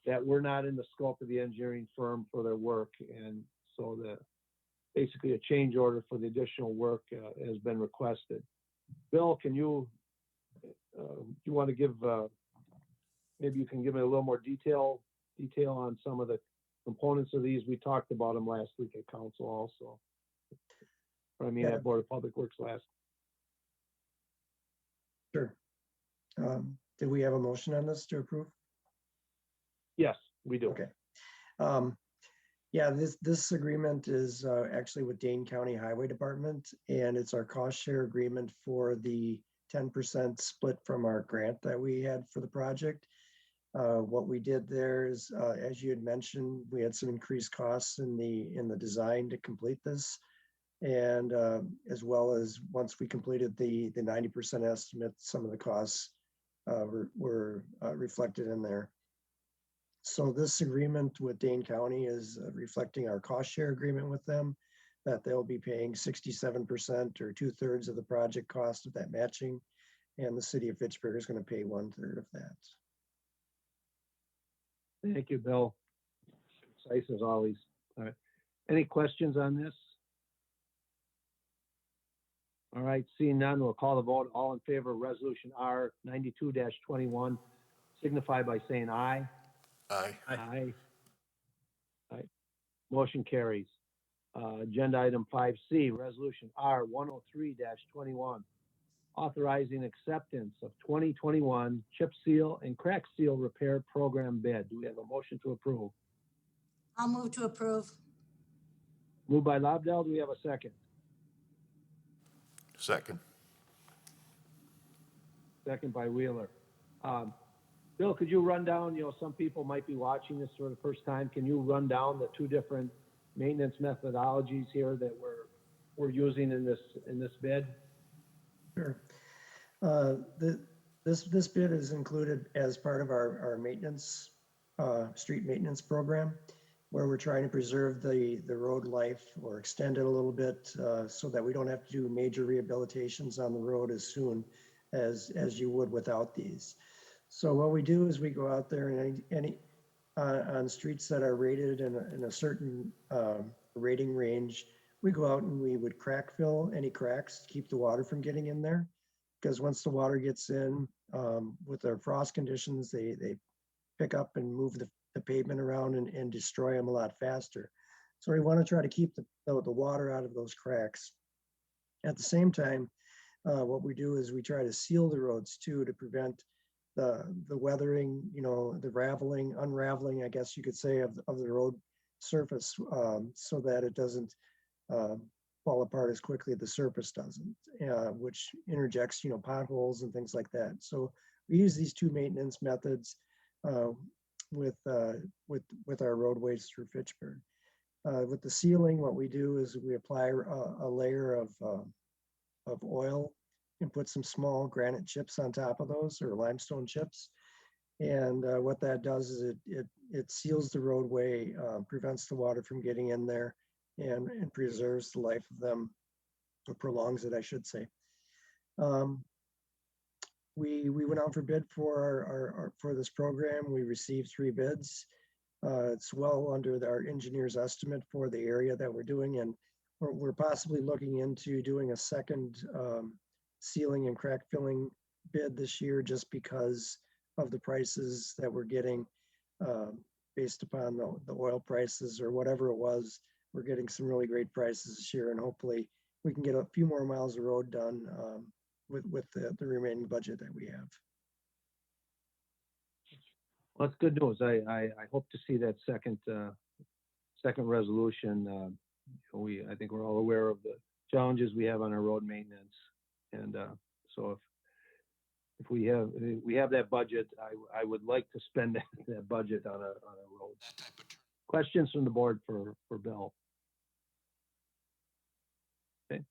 [SPEAKER 1] that were not in the scope of the engineering firm for their work. And so basically a change order for the additional work has been requested. Bill, can you, you want to give, maybe you can give me a little more detail on some of the components of these? We talked about them last week at council also. I mean,
[SPEAKER 5] Yeah.
[SPEAKER 1] at Board of Public Works last.
[SPEAKER 5] Sure. Did we have a motion on this to approve?
[SPEAKER 1] Yes, we do.
[SPEAKER 5] Okay. Yeah, this agreement is actually with Dane County Highway Department, and it's our cost share agreement for the 10% split from our grant that we had for the project. What we did there is, as you had mentioned, we had some increased costs in the design to complete this. And as well as once we completed the 90% estimate, some of the costs were reflected in there. So this agreement with Dane County is reflecting our cost share agreement with them, that they'll be paying 67% or 2/3 of the project cost of that matching. And the city of Fitchburg is going to pay 1/3 of that.
[SPEAKER 1] Thank you, Bill. Concise as always. All right. Any questions on this? All right, seeing none, we'll call the vote. All in favor of resolution R 92-21, signify by saying aye.
[SPEAKER 4] Aye.
[SPEAKER 1] Aye. Aye. Motion carries. Agenda item 5C, resolution R 103-21, authorizing acceptance of 2021 chip seal and crack seal repair program bid. Do we have a motion to approve?
[SPEAKER 3] I'll move to approve.
[SPEAKER 1] Moved by Lobdell. Do we have a second?
[SPEAKER 4] Second.
[SPEAKER 1] Second by Wheeler. Bill, could you run down, some people might be watching this for the first time. Can you run down the two different maintenance methodologies here that we're using in this bid?
[SPEAKER 5] Sure. This bid is included as part of our maintenance, street maintenance program, where we're trying to preserve the road life or extend it a little bit so that we don't have to do major rehabilitations on the road as soon as you would without these. So what we do is we go out there and on streets that are rated in a certain rating range, we go out and we would crack fill any cracks to keep the water from getting in there. Because once the water gets in, with our frost conditions, they pick up and move the pavement around and destroy them a lot faster. So we want to try to keep the water out of those cracks. At the same time, what we do is we try to seal the roads too, to prevent the weathering, the unraveling, I guess you could say, of the road surface, so that it doesn't fall apart as quickly as the surface doesn't, which interjects, potholes and things like that. So we use these two maintenance methods with our roadways through Fitchburg. With the sealing, what we do is we apply a layer of oil and put some small granite chips on top of those, or limestone chips. And what that does is it seals the roadway, prevents the water from getting in there, and preserves the life of them, or prolongs it, I should say. We went out for bid for this program. We received 3 bids. It's well under our engineer's estimate for the area that we're doing, and we're possibly looking into doing a second sealing and crack filling bid this year, just because of the prices that we're getting based upon the oil prices or whatever it was. We're getting some really great prices this year, and hopefully we can get a few more miles of road done with the remaining budget that we have.
[SPEAKER 1] Well, that's good news. I hope to see that second resolution. I think we're all aware of the challenges we have on our road maintenance, and so if we have that budget, I would like to spend that budget on a road. Questions from the board for Bill? Okay.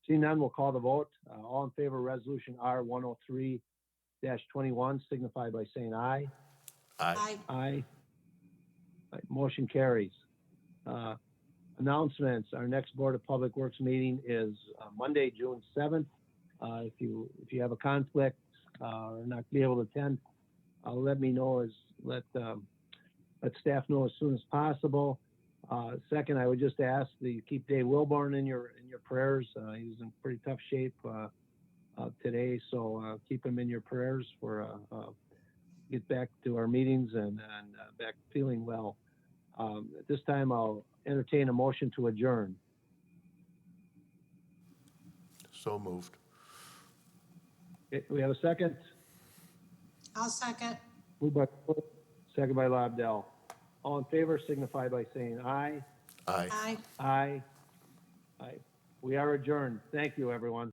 [SPEAKER 1] Seeing none, we'll call the vote. All in favor of resolution R 103-21, signify by saying aye.
[SPEAKER 4] Aye.
[SPEAKER 1] Aye. Aye. Motion carries. Announcements. Our next Board of Public Works meeting is Monday, June 7th. If you have a conflict or not be able to attend, let me know. Let staff know as soon as possible. Second, I would just ask that you keep Dave Wilborn in your prayers. He's in pretty tough shape today, so keep him in your prayers for get back to our meetings and back feeling well. At this time, I'll entertain a motion to adjourn.
[SPEAKER 4] So moved.
[SPEAKER 1] Okay, we have a second.
[SPEAKER 3] I'll second.
[SPEAKER 1] Moved by Cook, second by Lobdell. All in favor signify by saying aye.
[SPEAKER 4] Aye.
[SPEAKER 3] Aye.
[SPEAKER 1] Aye. Aye. We are adjourned. Thank you, everyone.